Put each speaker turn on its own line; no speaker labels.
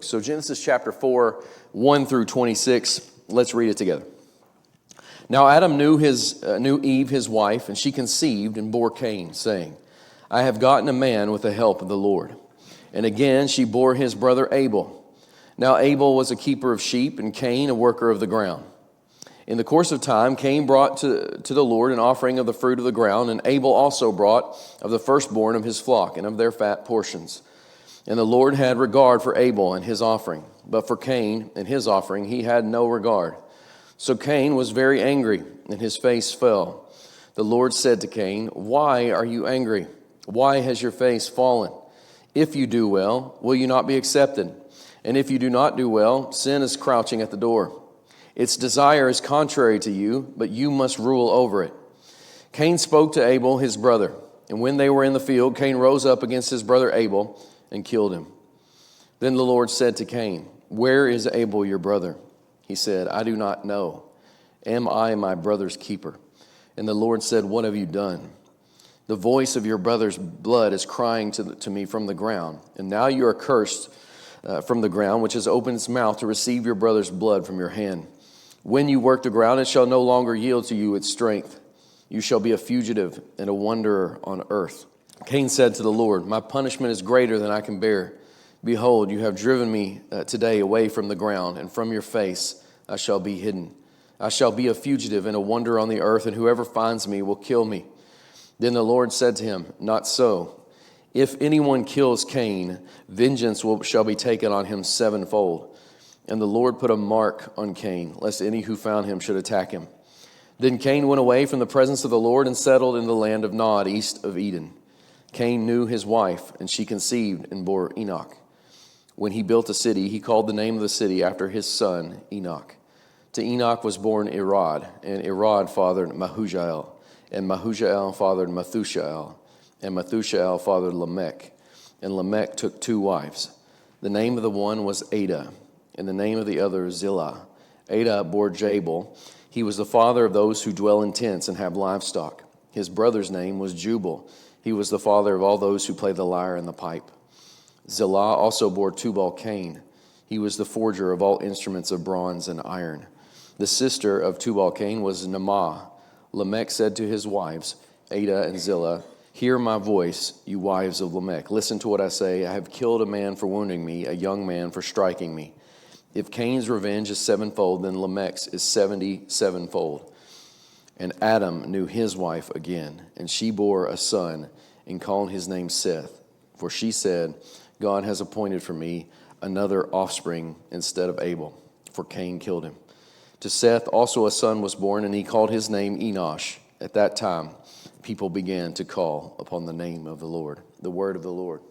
So Genesis chapter 4, 1 through 26, let's read it together. Now Adam knew Eve, his wife, and she conceived and bore Cain, saying, I have gotten a man with the help of the Lord. And again she bore his brother Abel. Now Abel was a keeper of sheep, and Cain a worker of the ground. In the course of time, Cain brought to the Lord an offering of the fruit of the ground, and Abel also brought of the firstborn of his flock and of their fat portions. And the Lord had regard for Abel and his offering, but for Cain and his offering he had no regard. So Cain was very angry, and his face fell. The Lord said to Cain, Why are you angry? Why has your face fallen? If you do well, will you not be accepted? And if you do not do well, sin is crouching at the door. Its desire is contrary to you, but you must rule over it. Cain spoke to Abel his brother, and when they were in the field, Cain rose up against his brother Abel and killed him. Then the Lord said to Cain, Where is Abel your brother? He said, I do not know. Am I my brother's keeper? And the Lord said, What have you done? The voice of your brother's blood is crying to me from the ground. And now you are cursed from the ground, which has opened its mouth to receive your brother's blood from your hand. When you work the ground, it shall no longer yield to you its strength. You shall be a fugitive and a wanderer on earth. Cain said to the Lord, My punishment is greater than I can bear. Behold, you have driven me today away from the ground, and from your face I shall be hidden. I shall be a fugitive and a wanderer on the earth, and whoever finds me will kill me. Then the Lord said to him, Not so. If anyone kills Cain, vengeance shall be taken on him sevenfold. And the Lord put a mark on Cain, lest any who found him should attack him. Then Cain went away from the presence of the Lord and settled in the land of Nod, east of Eden. Cain knew his wife, and she conceived and bore Enoch. When he built a city, he called the name of the city after his son Enoch. To Enoch was born Irad, and Irad fathered Mahujael, and Mahujael fathered Methushael, and Methushael fathered Lamech. And Lamech took two wives. The name of the one was Ada, and the name of the other Zillah. Ada bore Jabal. He was the father of those who dwell in tents and have livestock. His brother's name was Jubal. He was the father of all those who play the lyre and the pipe. Zillah also bore Tubal-Cain. He was the forger of all instruments of bronze and iron. The sister of Tubal-Cain was Naamah. Lamech said to his wives, Ada and Zillah, Hear my voice, you wives of Lamech. Listen to what I say. I have killed a man for wounding me, a young man for striking me. If Cain's revenge is sevenfold, then Lamech's is 77-fold. And Adam knew his wife again, and she bore a son, and called his name Seth. For she said, God has appointed for me another offspring instead of Abel, for Cain killed him. To Seth also a son was born, and he called his name Enosh. At that time, people began to call upon the name of the Lord. The word of the Lord.